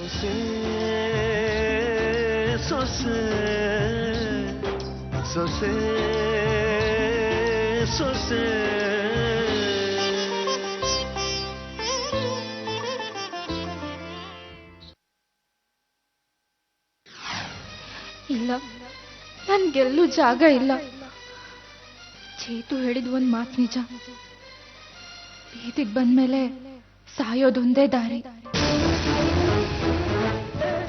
ಸೊಸೆ ಸೊಸೆ ಸೊಸೆ ಸೊಸೆ ಇಲ್ಲ, ನನ್ಗೆಲ್ಲೂ ಜಾಗ ಇಲ್ಲ. ಚೇತು ಹೇಳಿದ ಒಂದ್ ಮಾತು ನಿಜ. ಬೀದಿಗೆ ಬಂದ್ಮೇಲೆ ಸಾಯೋದೊಂದೇ ದಾರಿ.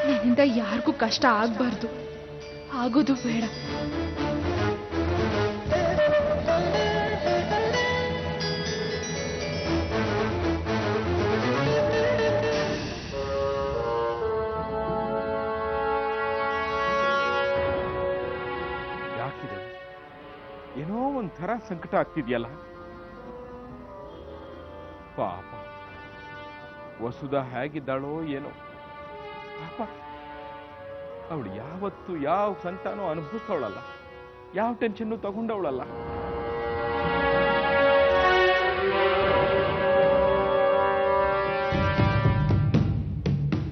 ನನ್ನಿಂದ ಯಾರಿಗೂ ಕಷ್ಟ ಆಗ್ಬಾರ್ದು, ಆಗೋದು ಬೇಡ. ಏನೋ ಒಂಥರ ಸಂಕಟ ಆಗ್ತಿದ್ಯಲ್ಲ. ಪಾಪ ವಸುಧಾ ಹೇಗಿದ್ದಾಳೋ ಏನೋ. ಪಾಪ ಅವಳು ಯಾವತ್ತು ಯಾವ ಸಂತಾನೋ ಅನುಭವಿಸವಳಲ್ಲ, ಯಾವ ಟೆನ್ಷನ್ನು ತಗೊಂಡವಳಲ್ಲ.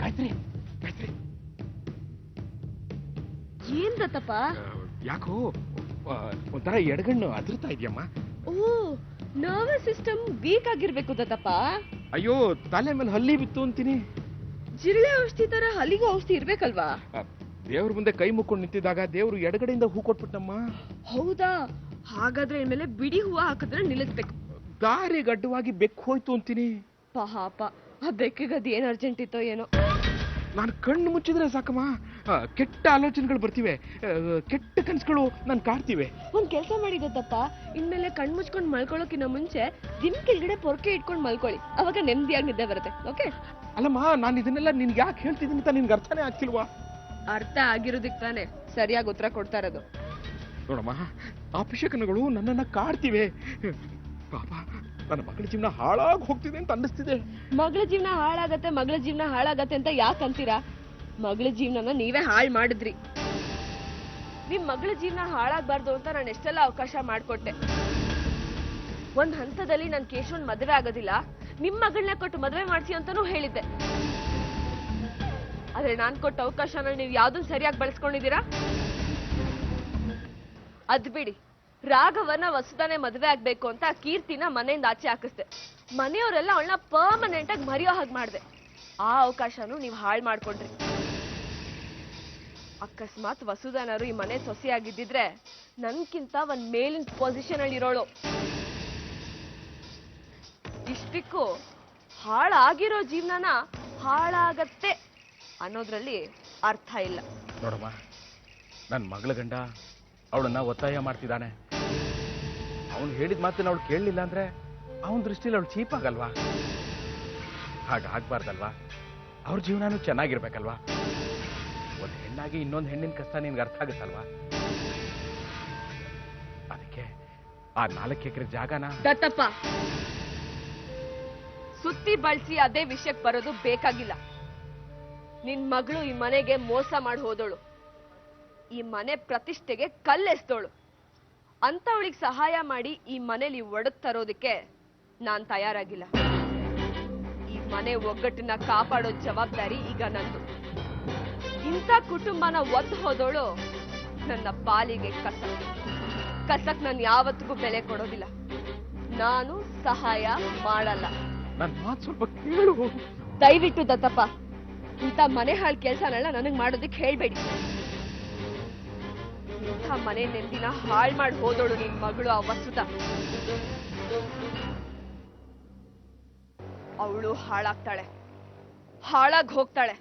ಗಾಯತ್ರಿ, ಗಾಯತ್ರಿ, ಏನ್ ದತ್ತಪ್ಪ? ಯಾಕೋ ಒಂಥರ ಎಡಗಣ್ಣು ಅದಿರ್ತಾ ಇದೆಯಮ್ಮ. ಓ, ನರ್ವಸ್ ಸಿಸ್ಟಮ್ ವೀಕ್ ಆಗಿರ್ಬೇಕು ದತ್ತಪ್ಪ. ಅಯ್ಯೋ, ತಲೆ ಮೇಲೆ ಹಲ್ಲಿ ಬಿತ್ತು ಅಂತೀನಿ. ಜಿರಳೆ ಔಷಧಿ ತರ ಹಲ್ಲಿಗೂ ಔಷಧಿ ಇರ್ಬೇಕಲ್ವಾ? ದೇವ್ರ ಮುಂದೆ ಕೈ ಮುಕ್ಕೊಂಡು ನಿಂತಿದ್ದಾಗ ದೇವ್ರು ಎಡಗಡೆಯಿಂದ ಹೂ ಕೊಟ್ಬಿಟ್ಟಮ್ಮ. ಹೌದಾ? ಹಾಗಾದ್ರೆ ಇನ್ಮೇಲೆ ಬಿಡಿ ಹೂವ ಹಾಕಿದ್ರೆ ನಿಲ್ಲಿಸ್ಬೇಕು. ದಾರಿ ಗಡ್ಡವಾಗಿ ಬೆಕ್ಕು ಹೋಯ್ತು ಅಂತೀನಿ. ಪಾಪ, ಆ ಬೆಕ್ಕಿಗದ್ ಏನ್ ಅರ್ಜೆಂಟ್ ಇತ್ತೋ ಏನೋ. ನಾನು ಕಣ್ಣು ಮುಚ್ಚಿದ್ರೆ ಸಾಕಮ್ಮ, ಕೆಟ್ಟ ಆಲೋಚನೆಗಳು ಬರ್ತಿವೆ, ಕೆಟ್ಟ ಕನ್ಸುಗಳು ನಾನು ಕಾಡ್ತಿವೆ. ಒಂದ್ ಕೆಲ್ಸ ಮಾಡಿದತ್ತಪ್ಪ, ಇನ್ಮೇಲೆ ಕಣ್ ಮುಚ್ಕೊಂಡ್ ಮಲ್ಕೊಳ್ಳೋಕಿನ್ನ ಮುಂಚೆ ದಿನ ಕೆಳಗಡೆ ಪೊರ್ಕೆ ಇಟ್ಕೊಂಡ್ ಮಲ್ಕೊಳ್ಳಿ, ಅವಾಗ ನೆಮ್ಮದಿಯಾಗಿ ನಿದ್ದೆ ಬರುತ್ತೆ. ಓಕೆ? ಅಲ್ಲಮ್ಮ, ನಾನು ಇದನ್ನೆಲ್ಲ ನಿನ್ಗೆ ಯಾಕೆ ಹೇಳ್ತಿದ್ದೀನಿ ಅಂತ ನಿನ್ಗೆ ಅರ್ಥನೇ ಆಗ್ತಿಲ್ವಾ? ಅರ್ಥ ಆಗಿರೋದಿಕ್ ತಾನೆ ಸರಿಯಾಗಿ ಉತ್ತರ ಕೊಡ್ತಾ ಇರೋದು. ನೋಡಮ್ಮ, ಅಪಶಕನಗಳು ನನ್ನನ್ನ ಕಾಡ್ತಿವೆ. ಪಾಪ, ನನ್ನ ಮಗಳ ಜೀವನ ಹಾಳಾಗಿ ಹೋಗ್ತಿದೆ ಅಂತ ಅನ್ನಿಸ್ತಿದೆ. ಮಗಳ ಜೀವನ ಹಾಳಾಗತ್ತೆ, ಮಗಳ ಜೀವನ ಹಾಳಾಗತ್ತೆ ಅಂತ ಯಾಕೆ ಅಂತೀರಾ? ಮಗಳ ಜೀವನನ ನೀವೇ ಹಾಳು ಮಾಡಿದ್ರಿ. ನಿಮ್ ಮಗಳ ಜೀವನ ಹಾಳಾಗ್ಬಾರ್ದು ಅಂತ ನಾನು ಎಷ್ಟೆಲ್ಲ ಅವಕಾಶ ಮಾಡ್ಕೊಟ್ಟೆ. ಒಂದ್ ಹಂತದಲ್ಲಿ ನನ್ ಕೇಶವನ್ ಮದುವೆ ಆಗೋದಿಲ್ಲ, ನಿಮ್ ಮಗಳನ್ನ ಕೊಟ್ಟು ಮದುವೆ ಮಾಡ್ಸಿ ಅಂತಾನೂ ಹೇಳಿದ್ದೆ. ಆದ್ರೆ ನಾನ್ ಕೊಟ್ಟ ಅವಕಾಶನ ನೀವು ಯಾವ್ದನ್ ಸರಿಯಾಗಿ ಬಳಸ್ಕೊಂಡಿದ್ದೀರಾ? ಅದ್ ಬಿಡಿ, ರಾಘವನ ವಸುಧಾನೆ ಮದುವೆ ಆಗ್ಬೇಕು ಅಂತ ಕೀರ್ತಿನ ಮನೆಯಿಂದ ಆಚೆ ಹಾಕಿಸ್ದೆ. ಮನೆಯವರೆಲ್ಲ ಅವಳನ್ನ ಪರ್ಮನೆಂಟ್ ಆಗಿ ಮರೆಯೋ ಹಾಗೆ ಮಾಡ್ದೆ. ಆ ಅವಕಾಶನು ನೀವು ಹಾಳು ಮಾಡ್ಕೊಂಡ್ರಿ. ಅಕಸ್ಮಾತ್ ವಸುಧಾನರು ಈ ಮನೆ ಸೊಸೆಯಾಗಿದ್ದಿದ್ರೆ ನನ್ಕಿಂತ ಒಂದ್ ಮೇಲಿನ ಪೊಸಿಷನ್ ಅಲ್ಲಿ ಇರೋಳು. ಇಷ್ಟಕ್ಕೂ ಹಾಳಾಗಿರೋ ಜೀವನನ ಹಾಳಾಗತ್ತೆ ಅನ್ನೋದ್ರಲ್ಲಿ ಅರ್ಥ ಇಲ್ಲ. ನೋಡಮ್ಮ, ನನ್ನ ಮಗಳ ಗಂಡ ಅವಳನ್ನ ಒತ್ತಾಯ ಮಾಡ್ತಿದ್ದಾನೆ. ಅವನು ಹೇಳಿದ ಮಾತನ್ನ ಅವಳು ಕೇಳಲಿಲ್ಲ ಅಂದ್ರೆ ಅವನ ದೃಷ್ಟಿಲಿ ಅವಳು ಚೀಪ್ ಆಗಲ್ವಾ? ಹಾಗಾಗ್ಬಾರ್ದಲ್ವಾ? ಅವ್ರ ಜೀವನನೂ ಚೆನ್ನಾಗಿರ್ಬೇಕಲ್ವಾ? ಒಂದು ಹೆಣ್ಣಾಗಿ ಇನ್ನೊಂದು ಹೆಣ್ಣಿನ ಕಷ್ಟ ನಿನ್ಗೆ ಅರ್ಥ ಆಗುತ್ತಲ್ವಾ? ಅದಕ್ಕೆ ಆ 4 ಎಕರೆ ಜಾಗನ ದತ್ತಪ್ಪ, ಸುತ್ತಿ ಬಳಸಿ ಅದೇ ವಿಷಯಕ್ಕೆ ಬರೋದು ಬೇಕಾಗಿಲ್ಲ. ನಿನ್ ಮಗಳು ಈ ಮನೆಗೆ ಮೋಸ ಮಾಡಿ ಹೋದೋಳು, ಈ ಮನೆ ಪ್ರತಿಷ್ಠೆಗೆ ಕಲ್ಲೆಸ್ತೋಳು ಅಂತ ಅವಳಿಗೆ ಸಹಾಯ ಮಾಡಿ ಈ ಮನೇಲಿ ಒಡಕ್ ತರೋದಕ್ಕೆ ನಾನ್ ತಯಾರಾಗಿಲ್ಲ. ಈ ಮನೆ ಒಗ್ಗಟ್ಟನ್ನ ಕಾಪಾಡೋ ಜವಾಬ್ದಾರಿ ಈಗ ನಂದು. ಇಂಥ ಕುಟುಂಬನ ಒದ್ದು ಹೋದೋಳು ನನ್ನ ಪಾಲಿಗೆ ಕಸಕ್ ನಾನು ಯಾವತ್ತಿಗೂ ಬೆಲೆ ಕೊಡೋದಿಲ್ಲ. ನಾನು ಸಹಾಯ ಮಾಡಲ್ಲ. ನನ್ನ ಮಾತು ಸ್ವಲ್ಪ ಕೇಳು. ದಯವಿಟ್ಟು ದತ್ತಪ್ಪ, ಇಂಥ ಮನೆ ಹಾಳು ಕೆಲಸನೆಲ್ಲ ನನಗ್ ಮಾಡೋದಕ್ಕೆ ಹೇಳ್ಬೇಡಿ. ಇಂಥ ಮನೆ ನೆಮ್ಮದಿನ ಹಾಳು ಮಾಡಿ ಹೋದೋಳು ನಿನ್ ಮಗಳು ಆ ವಸುಧಾ. ಅವಳು ಹಾಳಾಗ್ತಾಳೆ, ಹಾಳಾಗಿ ಹೋಗ್ತಾಳೆ.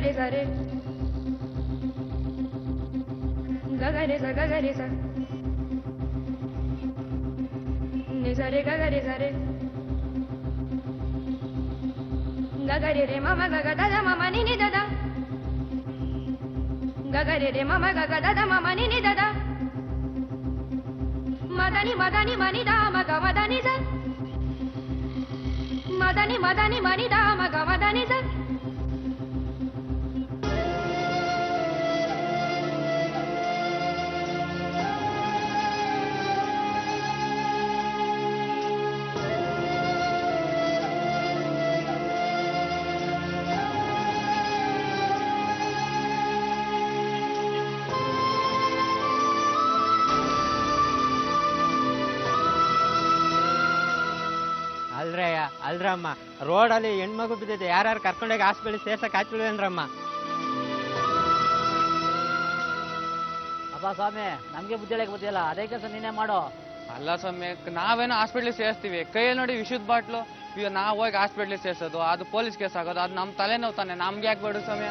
ಗಗರೆ ಸರೆ ಗಗರೆ ಸ ಗಗರೆ ಸ ನಿಸರೆ ಗಗರೆ ಸರೆ ಗಗರೆ ರೇ ಮಮ ಗಗ ದದ ಮಮ ನಿನಿ ದದ ಗಗರೆ ರೇ ಮಮ ಗಗ ದದ ಮಮ ನಿನಿ ದದ ಮದನಿ ಮದನಿ ಮನಿ ದ ಮಗ ಮದನಿ ಸ ಮದನಿ ಮದನಿ ಮನಿ ದ ಮಗ ಮದನಿ ಸ ಅಲ್ರಮ್ಮ, ರೋಡಲ್ಲಿ ಹೆಣ್ಮಗು ಬಿದ್ದಿದೆ, ಯಾರು ಕರ್ಕೊಂಡೋಗಿ ಹಾಸ್ಪಿಟಲ್ ಸೇರ್ಸಕ್ ಹಾಕ್ಬಿಡ್ವೇನ್ರಮ್ಮ? ಅಪ್ಪ ಸ್ವಾಮಿ, ನಮ್ಗೆ ಬುದ್ಧಿ ಹೇಳಕ್ ಬುದ್ಧಿಯಲ್ಲ, ಅದೇ ಕೆಲಸ ನೀನೇ ಮಾಡೋ. ಅಲ್ಲ ಸ್ವಾಮಿ, ನಾವೇನೋ ಹಾಸ್ಪಿಟ್ಲಿಗೆ ಸೇರಿಸ್ತೀವಿ, ಕೈಯಲ್ಲಿ ನೋಡಿ ವಿಷುದ್ ಬಾಟ್ಲು, ಈಗ ನಾವು ಹೋಗಿ ಹಾಸ್ಪಿಟ್ಲಿಗೆ ಸೇರ್ಸೋದು, ಅದು ಪೊಲೀಸ್ ಕೇಸ್ ಆಗೋದು, ಅದು ನಮ್ಮ ತಲೆನೋವು ತಾನೆ, ನಮ್ಗೆ ಯಾಕೆ ಬೇಡ ಸ್ವಾಮಿ?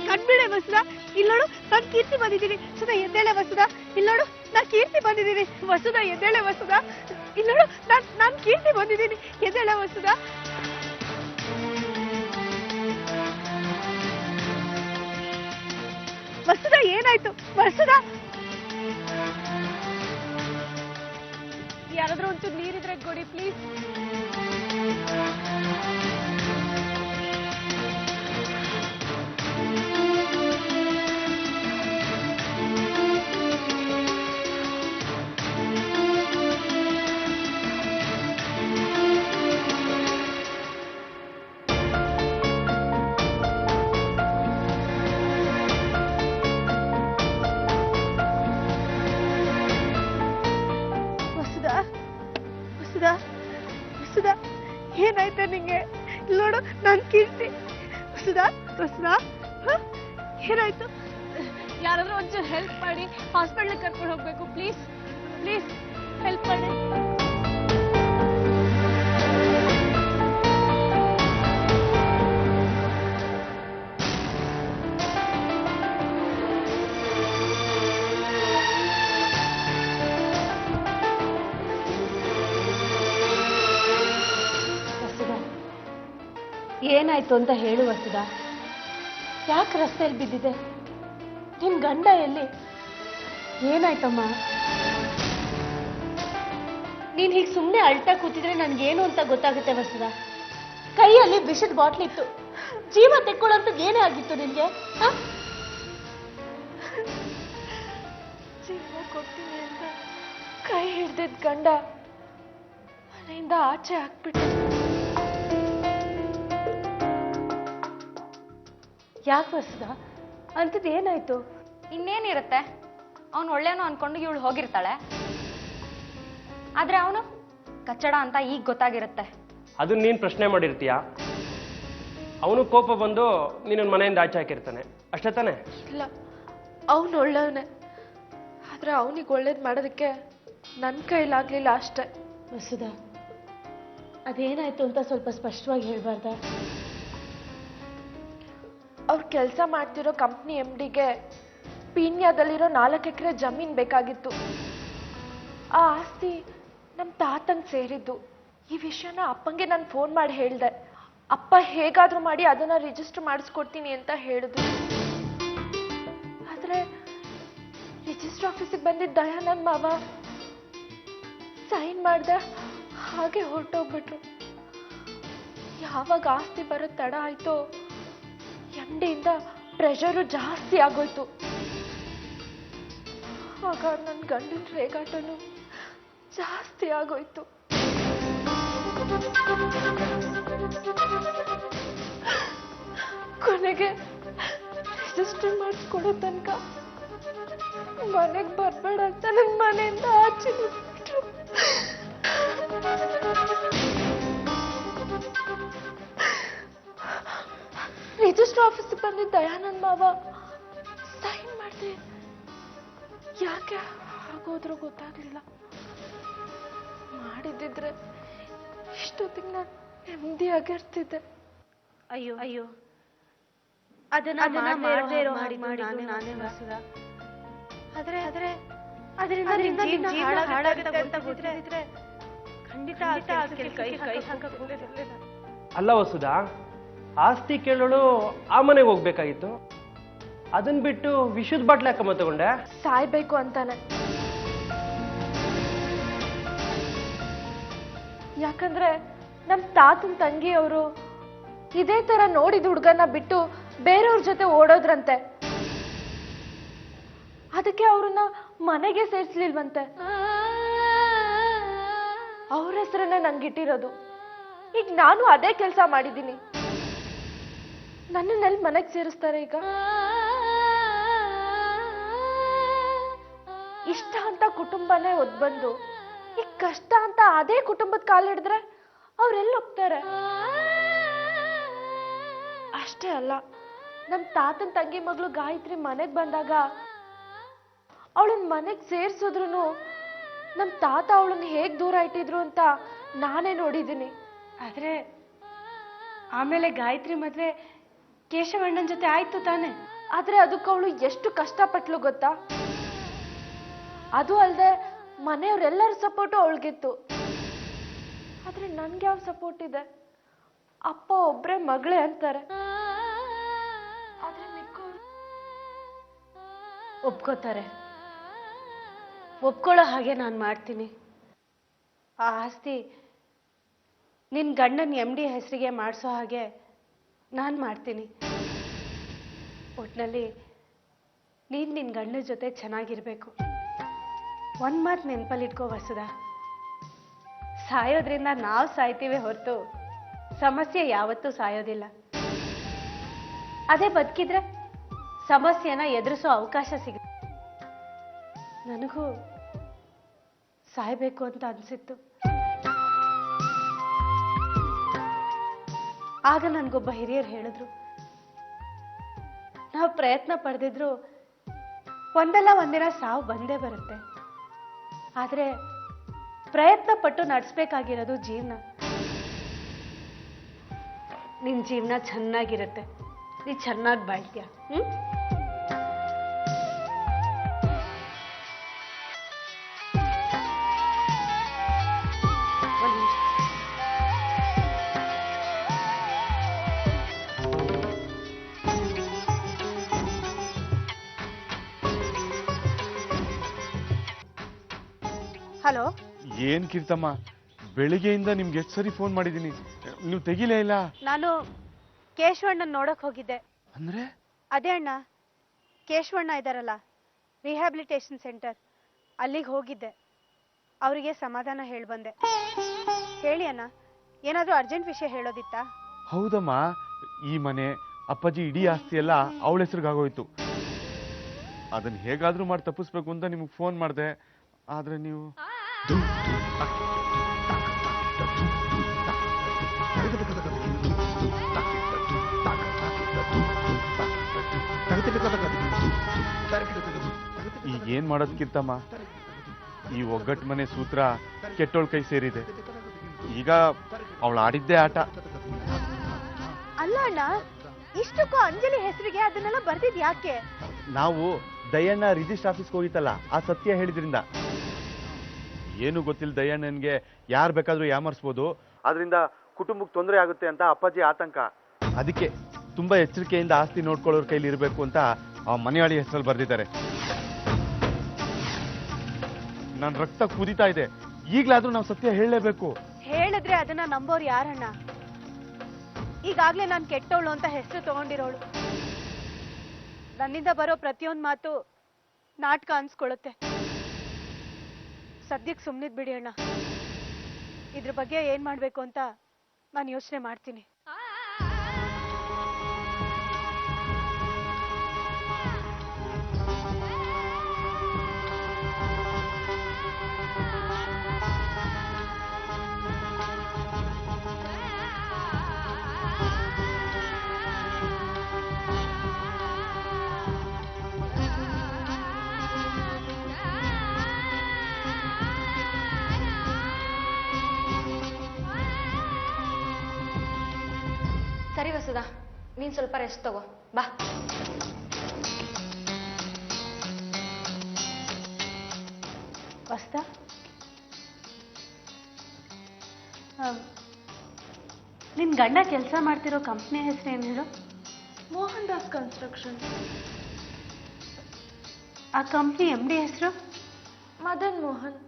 ಕಣ್ಬಿಡೆ ವಸುದ, ಇಲ್ಲೋಡು ನಾನ್ ಕೀರ್ತಿ ಬಂದಿದ್ದೀನಿ. ವಸುದ ಎದ್ದೇಳೆ ವಸುದ, ಇಲ್ಲೋಡು ನಾನ್ ಕೀರ್ತಿ ಬಂದಿದ್ದೀನಿ. ವಸುದ ಎದ್ದೇಳೆ ವಸುದ, ಇಲ್ಲೋಡು ನಾನ್ ಕೀರ್ತಿ ಬಂದಿದ್ದೀನಿ. ಎದ್ದೇಳೆ ವಸುದ. ವಸುದ ಏನಾಯ್ತು? ವಸುದ, ಯಾರಾದ್ರೂ ಒಂಚೂರು ನೀರಿದ್ರೆ ಕೊಡಿ ಪ್ಲೀಸ್. ಏನಾಯ್ತಾ ನಿಂಗೆ? ನೋಡು ನಾನ್ ಕೀರ್ತಿ. ವಸುದಾ, ವಸುದಾ, ಏನಾಯ್ತು? ಯಾರಾದ್ರೂ ಒಂಚೂರು ಹೆಲ್ಪ್ ಮಾಡಿ, ಹಾಸ್ಪಿಟಲ್ ಕರ್ಕೊಂಡು ಹೋಗ್ಬೇಕು ಪ್ಲೀಸ್. ಪ್ಲೀಸ್ ಹೆಲ್ಪ್ ಮಾಡಿ. ಏನಾಯ್ತು ಅಂತ ಹೇಳು ವಸುದ. ಯಾಕೆ ರಸ್ತೆಯಲ್ಲಿ ಬಿದ್ದಿದೆ? ನಿನ್ ಗಂಡ ಎಲ್ಲಿ? ಏನಾಯ್ತಮ್ಮ? ನೀನ್ ಹೀಗೆ ಸುಮ್ಮನೆ ಅಳ್ತಾ ಕೂತಿದ್ರೆ ನನ್ಗೇನು ಅಂತ ಗೊತ್ತಾಗುತ್ತೆ ವಸುದ. ಕೈಯಲ್ಲಿ ವಿಷದ ಬಾಟ್ಲ್ ಇತ್ತು, ಜೀವ ತೆಕ್ಕೊಳ್ಳೋಂತ ಏನೇ ಆಗಿತ್ತು ನಿನ್ಗೆ? ಜೀವ ಕೊಡ್ತೀನಿ ಅಂತ ಕೈ ಹಿಡ್ದಿದ್ ಗಂಡ ಮನೆಯಿಂದ ಆಚೆ ಹಾಕ್ಬಿಟ್ಟು. ಯಾಕೆ ವಸುದ, ಅಂಥದ್ದು ಏನಾಯ್ತು? ಇನ್ನೇನಿರುತ್ತೆ, ಅವನು ಒಳ್ಳೆಯವನು ಅನ್ಕೊಂಡು ಇವಳು ಹೋಗಿರ್ತಾಳೆ, ಆದ್ರೆ ಅವನು ಕಚ್ಚಡ ಅಂತ ಈಗ ಗೊತ್ತಾಗಿರುತ್ತೆ. ಅದನ್ನ ನೀನು ಪ್ರಶ್ನೆ ಮಾಡಿರ್ತೀಯ? ಅವನು ಕೋಪ ಬಂದು ನೀನು ಮನೆಯಿಂದ ಆಚೆ ಹಾಕಿರ್ತಾನೆ, ಅಷ್ಟೇ ತಾನೆ? ಇಲ್ಲ, ಅವನು ಒಳ್ಳೆಯವನೇ, ಆದ್ರೆ ಅವನಿಗೆ ಒಳ್ಳೇದು ಮಾಡೋದಕ್ಕೆ ನನ್ನ ಕೈಲಾಗ್ಲಿಲ್ಲ ಅಷ್ಟೇ. ವಸುದ, ಅದೇನಾಯ್ತು ಅಂತ ಸ್ವಲ್ಪ ಸ್ಪಷ್ಟವಾಗಿ ಹೇಳ್ಬಾರ್ದ? ಅವ್ರು ಕೆಲಸ ಮಾಡ್ತಿರೋ ಕಂಪ್ನಿ MDಗೆ ಪೀಣ್ಯದಲ್ಲಿರೋ 4 ಎಕರೆ ಜಮೀನ್ ಬೇಕಾಗಿತ್ತು. ಆ ಆಸ್ತಿ ನಮ್ಮ ತಾತಂಗೆ ಸೇರಿದ್ದು. ಈ ವಿಷಯನ ಅಪ್ಪಂಗೆ ನಾನು ಫೋನ್ ಮಾಡಿ ಹೇಳಿದೆ. ಅಪ್ಪ ಹೇಗಾದ್ರೂ ಮಾಡಿ ಅದನ್ನ ರಿಜಿಸ್ಟರ್ ಮಾಡಿಸ್ಕೊಡ್ತೀನಿ ಅಂತ ಹೇಳಿದ್ರು. ಆದ್ರೆ ರಿಜಿಸ್ಟರ್ ಆಫೀಸಿಗೆ ಬಂದಿದ್ದ ದಯಾನಂದ್ ಮಾವ ಸೈನ್ ಮಾಡ್ದೆ ಹಾಗೆ ಹೊರಟೋಗ್ಬಿಟ್ರು. ಯಾವಾಗ ಆಸ್ತಿ ಬರೋದು ತಡ ಆಯ್ತೋ ಎಂಡಿಯಿಂದ ಪ್ರೆಷರು ಜಾಸ್ತಿ ಆಗೋಯ್ತು. ಆಗ ನನ್ನ ಗಂಡನ ರೇಗಾಟನು ಜಾಸ್ತಿ ಆಗೋಯ್ತು. ಕೊನೆಗೆ ರಿಜಿಸ್ಟರ್ ಮಾಡಿಸ್ಕೊಡೋ ತನಕ ಮನೆಗೆ ಬರ್ಬೇಡ ಅಂತ ನನ್ನ ಮನೆಯಿಂದ ಆಚೆ ಬಿಟ್ರು. ರಿಜಿಸ್ಟರ್ ಆಫೀಸ್ ಬಂದಿದ್ದ ದಯಾನಂದ್ ಮಾವ ಸೈನ್ ಮಾಡಿದೆ. ಯಾಕೆ ಆಗೋದ್ರೂ ಗೊತ್ತಾಗ್ಲಿಲ್ಲ. ಮಾಡಿದ್ದಿದ್ರೆ ಇಷ್ಟೊತ್ತಿಗೆ ನಾನು ನೆಮ್ಮದಿಯಾಗಿರ್ತಿದ್ದೆ. ಅಯ್ಯೋ ಅಯ್ಯೋ, ಅದನ್ನ ಮಾಡದೇ ಇರೋ ನಾನೇ ವಸುದ. ಆದ್ರೆ ಅದರಿಂದ ಜೀವನ ಹಾಳಾಗುತ್ತೆ ಅಂತ ಗೊತ್ತಿದ್ರೆ ಖಂಡಿತ ಕೈ ಹಾಕಕ್ಕೆ ಹೋಗ್ತಿರ್ಲಿಲ್ಲ. ಅಲ್ಲ ವಸುದಾ, ಆಸ್ತಿ ಕೇಳೋಳು ಆ ಮನೆಗೆ ಹೋಗ್ಬೇಕಾಗಿತ್ತು. ಅದನ್ನ ಬಿಟ್ಟು ವಿಷುದ್ ಬಾಟ್ಲಿ ಹಾಕಮ್ಮ ತಗೊಂಡೆ. ಸಾಯ್ಬೇಕು ಅಂತಾನೆ. ಯಾಕಂದ್ರೆ ನಮ್ ತಾತನ ತಂಗಿಯವರು ಇದೇ ತರ ನೋಡಿದ ಹುಡುಗನ ಬಿಟ್ಟು ಬೇರೆಯವ್ರ ಜೊತೆ ಓಡೋದ್ರಂತೆ. ಅದಕ್ಕೆ ಅವ್ರನ್ನ ಮನೆಗೆ ಸೇರ್ಸ್ಲಿಲ್ವಂತೆ. ಅವ್ರ ಹೆಸರನ್ನೇ ನಂಗಿಟ್ಟಿರೋದು. ಈಗ ನಾನು ಅದೇ ಕೆಲಸ ಮಾಡಿದ್ದೀನಿ. ನನ್ನನ್ನೆಲ್ಲಿ ಮನೆಗೆ ಸೇರಿಸ್ತಾರೆ ಈಗ? ಇಷ್ಟ ಅಂತ ಕುಟುಂಬನೇ ಒದ್ಬಂದು ಈಗ ಕಷ್ಟ ಅಂತ ಅದೇ ಕುಟುಂಬದ ಕಾಲ್ ಹಿಡಿದ್ರೆ ಅವ್ರೆಲ್ಲ ಹೋಗ್ತಾರೆ. ಅಷ್ಟೇ ಅಲ್ಲ, ನಮ್ ತಾತನ ತಂಗಿ ಮಗಳು ಗಾಯತ್ರಿ ಮನೆಗ್ ಬಂದಾಗ ಅವಳನ್ನ ಮನೆಗ್ ಸೇರ್ಸಿದ್ರು ನಮ್ ತಾತ ಅವಳನ್ನ ಹೇಗ್ ದೂರ ಇಟ್ಟಿದ್ರು ಅಂತ ನಾನೇ ನೋಡಿದ್ದೀನಿ. ಆದ್ರೆ ಆಮೇಲೆ ಗಾಯತ್ರಿ ಮದ್ವೆ ಕೇಶವಣ್ಣನ ಜೊತೆ ಆಯ್ತು ತಾನೆ. ಆದ್ರೆ ಅದಕ್ಕೆ ಅವಳು ಎಷ್ಟು ಕಷ್ಟಪಟ್ಲು ಗೊತ್ತಾ? ಅದು ಅಲ್ಲದೆ ಮನೆಯವ್ರೆಲ್ಲರ ಸಪೋರ್ಟು ಅವಳಿಗಿತ್ತು. ಆದ್ರೆ ನನ್ಗೆ ಯಾವ ಸಪೋರ್ಟ್ ಇದೆ? ಅಪ್ಪ ಒಬ್ರೆ ಮಗಳೇ ಅಂತಾರೆ. ಆದ್ರೆ ಮಿಕ್ಕವ್ರು ಒಪ್ಕೋತಾರೆ. ಒಪ್ಕೊಳ್ಳೋ ಹಾಗೆ ನಾನು ಮಾಡ್ತೀನಿ. ಆ ಆಸ್ತಿ ನಿನ್ ಗಂಡನ MD ಹೆಸರಿಗೆ ಮಾಡಿಸೋ ಹಾಗೆ ನಾನು ಮಾಡ್ತೀನಿ. ಒಟ್ನಲ್ಲಿ ನೀನ್ ನಿನ್ ಗಂಡನ ಜೊತೆ ಚೆನ್ನಾಗಿರ್ಬೇಕು. ಒಂದ್ ಮಾತು ನೆನಪಲ್ಲಿಟ್ಕೋ ವಸುದಾ, ಸಾಯೋದ್ರಿಂದ ನಾವು ಸಾಯ್ತೀವಿ ಹೊರತು ಸಮಸ್ಯೆ ಯಾವತ್ತೂ ಸಾಯೋದಿಲ್ಲ. ಅದೇ ಬದುಕಿದ್ರೆ ಸಮಸ್ಯೆನ ಎದುರಿಸೋ ಅವಕಾಶ ಸಿಗುತ್ತೆ. ನನಗೂ ಸಾಯ್ಬೇಕು ಅಂತ ಅನ್ಸಿತ್ತು. ಆಗ ನನ್ಗೊಬ್ಬ ಹಿರಿಯರು ಹೇಳಿದ್ರು, ನಾವು ಪ್ರಯತ್ನ ಪಡೆದಿದ್ರು ಒಂದಲ್ಲ ಒಂದಿನ ಸಾವು ಬಂದೇ ಬರುತ್ತೆ. ಆದ್ರೆ ಪ್ರಯತ್ನ ಪಟ್ಟು ನಡೆಸ್ಬೇಕಾಗಿರೋದು ಜೀವನ. ನಿನ್ ಜೀವನ ಚೆನ್ನಾಗಿರುತ್ತೆ. ನೀ ಚೆನ್ನಾಗಿ ಬಾಳ್ತೀಯ. ಹಲೋ, ಏನ್ ಕೀರ್ತಮ್ಮ, ಬೆಳಿಗ್ಗೆಯಿಂದ ನಿಮ್ಗೆ ಎಷ್ಟು ಸರಿ ಫೋನ್ ಮಾಡಿದೀನಿ, ನೀವು ತೆಗಿಲೇ ಇಲ್ಲ. ನಾನು ಕೇಶವಣ್ಣನ್ ನೋಡಕ್ ಹೋಗಿದ್ದೆ. ಅಂದ್ರೆ ಅದೇ ಅಣ್ಣ, ಕೇಶವಣ್ಣ ಇದಾರಲ್ಲ, ರಿಹ್ಯಾಬಿಲಿಟೇಷನ್ ಸೆಂಟರ್, ಅಲ್ಲಿಗೆ ಹೋಗಿದ್ದೆ. ಅವರಿಗೆ ಸಮಾಧಾನ ಹೇಳಿ ಬಂದೆ. ಹೇಳಿ ಅಣ್ಣ, ಏನಾದ್ರೂ ಅರ್ಜೆಂಟ್ ವಿಷಯ ಹೇಳೋದಿತ್ತಾ? ಹೌದಮ್ಮ, ಈ ಮನೆ ಅಪ್ಪಾಜಿ ಇಡೀ ಆಸ್ತಿ ಎಲ್ಲ ಅವಳ ಹೆಸರಿಗಾಗೋಯ್ತು. ಅದನ್ನ ಹೇಗಾದ್ರೂ ಮಾಡಿ ತಪ್ಪಿಸ್ಬೇಕು ಅಂತ ನಿಮ್ಗೆ ಫೋನ್ ಮಾಡಿದೆ. ಆದ್ರೆ ನೀವು ಈಗ ಏನ್ ಮಾಡೋದಕ್ಕಿಂತಮ್ಮ, ಈ ಒಗ್ಗಟ್ಟು ಮನೆ ಸೂತ್ರ ಕೆಟ್ಟೋಳ್ ಕೈ ಸೇರಿದೆ. ಈಗ ಅವಳು ಆಡಿದ್ದೇ ಆಟ. ಅಲ್ಲ ಅಣ್ಣ, ಇಷ್ಟಕ್ಕೂ ಅಂಜಲಿ ಹೆಸರಿಗೆ ಅದನ್ನೆಲ್ಲ ಬರ್ದಿದ್ ಯಾಕೆ? ನಾವು ದಯಣ್ಣ ರಿಜಿಸ್ಟರ್ ಆಫೀಸ್ಗೆ ಹೋಗಿತ್ತಲ್ಲ, ಆ ಸತ್ಯ ಹೇಳಿದ್ರಿಂದ. ಏನು ಗೊತ್ತಿಲ್ಲ ದಯಣ್ಣನ್ಗೆ ಯಾರು ಬೇಕಾದ್ರೂ ಯಾಮರ್ಸ್ಬೋದು, ಆದ್ರಿಂದ ಕುಟುಂಬಕ್ಕೆ ತೊಂದರೆ ಆಗುತ್ತೆ ಅಂತ ಅಪ್ಪಾಜಿ ಆತಂಕ. ಅದಕ್ಕೆ ತುಂಬಾ ಎಚ್ಚರಿಕೆಯಿಂದ ಆಸ್ತಿ ನೋಡ್ಕೊಳ್ಳೋರ್ ಕೈಲಿ ಇರಬೇಕು ಅಂತ ಆ ಮನೆಯಾಳಿ ಹೆಸರಲ್ಲಿ ಬರ್ದಿದ್ದಾರೆ. ನನ್ನ ರಕ್ತ ಕುದೀತಾ ಇದೆ. ಈಗ್ಲಾದ್ರೂ ನಾವು ಸತ್ಯ ಹೇಳಲೇಬೇಕು. ಹೇಳಿದ್ರೆ ಅದನ್ನ ನಂಬೋರು ಯಾರಣ್ಣ? ಈಗಾಗ್ಲೇ ನಾನು ಕೆಟ್ಟವಳು ಅಂತ ಹೆಸರು ತಗೊಂಡಿರೋಳು. ನನ್ನಿಂದ ಬರೋ ಪ್ರತಿಯೊಂದು ಮಾತು ನಾಟಕ ಅನ್ಸ್ಕೊಳ್ಳುತ್ತೆ. ಸದ್ಯಕ್ಕೆ ಸುಮ್ಮನಿದ್ ಬಿಡಿ ಅಣ್ಣ. ಇದ್ರ ಬಗ್ಗೆ ಏನ್ ಮಾಡ್ಬೇಕು ಅಂತ ನಾನು ಯೋಚನೆ ಮಾಡ್ತೀನಿ. ಸರಿ ವಸುದಾ, ನೀನ್ ಸ್ವಲ್ಪ ರೆಸ್ಟ್ ತಗೋ, ಬಾ. ವಸ್ತಾ, ನಿನ್ ಗಂಡ ಕೆಲಸ ಮಾಡ್ತಿರೋ ಕಂಪ್ನಿ ಹೆಸರು ಏನ್ ಹೇಳು? ಮೋಹನ್ ದಾಸ್ ಕನ್ಸ್ಟ್ರಕ್ಷನ್. ಆ ಕಂಪ್ನಿ MD ಹೆಸರು? ಮದನ್ ಮೋಹನ್.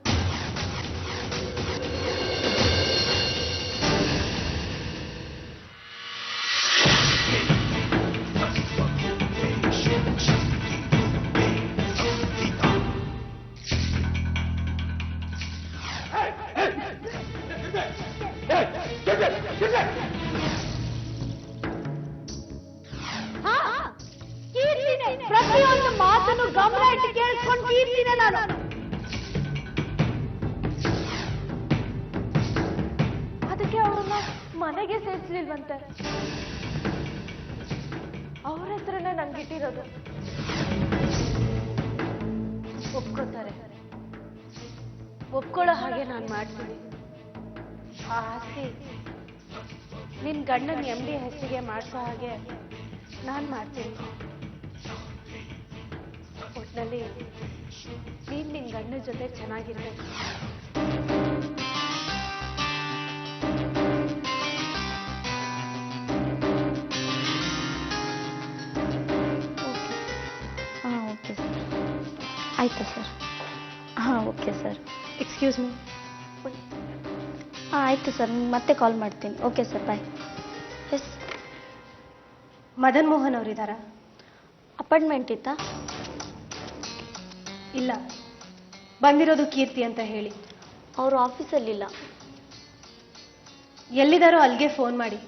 ಪ್ರತಿಯೊಂದು ಮಾತನ್ನು ಗಮನ ಇಟ್ಟು ಕೇಳಿಸ್ಕೊಂಡು ಕೀರ್ತಿನೇ ನಾನು. ಅದಕ್ಕೆ ಅವ್ರನ್ನ ಮನೆಗೆ ಸೇರಿಸ್ಲಿಲ್ವಂತೆ. ಅವ್ರ ಹೆಸರನ್ನೇ ನಂಗಿಟ್ಟಿರೋದು. ಒಪ್ಕೋತಾರೆ. ಒಪ್ಕೊಳ್ಳೋ ಹಾಗೆ ನಾನು ಮಾಡ್ತೀನಿ. ಆ ಆಸ್ತಿ ನಿನ್ ಗಂಡನ MD ಹೆಸರಿಗೆ ಮಾಡಿಸೋ ಹಾಗೆ ನಾನು ಮಾಡ್ತೀನಿ. ಒಟ್ನಲ್ಲಿ ನೀನ್ ನಿನ್ ಗಂಡನ ಜೊತೆ ಚೆನ್ನಾಗಿರ್ಬೇಕು. ಹಾಂ ಓಕೆ ಸರ್. ಆಯ್ತಾ ಸರ್? ಹಾಂ ಓಕೆ ಸರ್. Excuse me. ಹಾಂ ಆಯಿತು ಸರ್, ಮತ್ತೆ ಕಾಲ್ ಮಾಡ್ತೀನಿ. ಓಕೆ ಸರ್, ಬಾಯ್. ಎಸ್. ಮದನ್ ಮೋಹನ್ ಅವರಿದ್ದಾರಾ? ಅಪಾಯಿಂಟ್ಮೆಂಟ್ ಇತ್ತಾ? ಇಲ್ಲ, ಬಂದಿರೋದು ಕೀರ್ತಿ ಅಂತ ಹೇಳಿ. ಅವರು ಆಫೀಸಲ್ಲಿಲ್ಲ. ಎಲ್ಲಿದ್ದಾರೋ ಅಲ್ಲಿಗೆ ಫೋನ್ ಮಾಡಿ.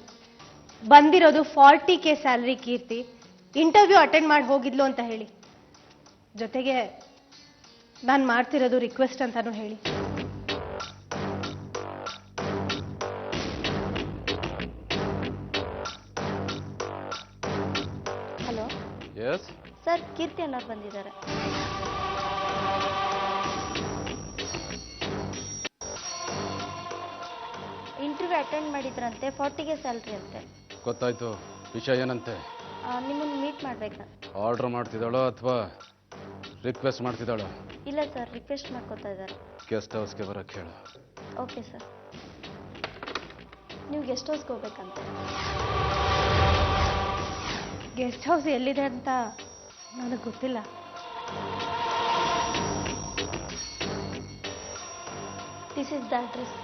ಬಂದಿರೋದು 40K ಸ್ಯಾಲರಿ ಕೀರ್ತಿ, ಇಂಟರ್ವ್ಯೂ ಅಟೆಂಡ್ ಮಾಡಿ ಹೋಗಿದ್ಲು ಅಂತ ಹೇಳಿ. ಜೊತೆಗೆ ನಾನು ಮಾಡ್ತಿರೋದು ರಿಕ್ವೆಸ್ಟ್ ಅಂತಾನು ಹೇಳಿ. ಹಲೋ ಎಸ್ ಸರ್, ಕೀರ್ತಿ ಅನ್ನೋರು ಬಂದಿದ್ದಾರೆ. ಇಂಟರ್ವ್ಯೂ ಅಟೆಂಡ್ ಮಾಡಿದ್ರಂತೆ, 40K ಸ್ಯಾಲ್ರಿ ಅಂತೆ. ಗೊತ್ತಾಯ್ತು. ವಿಷಯ ಏನಂತೆ? ನಿಮ್ಮನ್ನು ಮೀಟ್ ಮಾಡ್ಬೇಕು. ಆರ್ಡರ್ ಮಾಡ್ತಿದ್ದಾಳೋ ಅಥವಾ ರಿಕ್ವೆಸ್ಟ್ ಮಾಡ್ತಿದ್ದಾಳೋ? ಇಲ್ಲ ಸರ್, ರಿಕ್ವೆಸ್ಟ್ ಮಾಡ್ಕೊತಾ ಇದ್ದಾರೆ. ಗೆಸ್ಟ್ ಹೌಸ್ಗೆ ಬರೋಕ್ಕೆ ಹೇಳು. Okay sir. ನೀವು ಗೆಸ್ಟ್ ಹೌಸ್ಗೆ ಹೋಗ್ಬೇಕಂತೆ. ಗೆಸ್ಟ್ ಹೌಸ್ ಎಲ್ಲಿದೆ ಅಂತ ನನಗೆ ಗೊತ್ತಿಲ್ಲ. This is the address.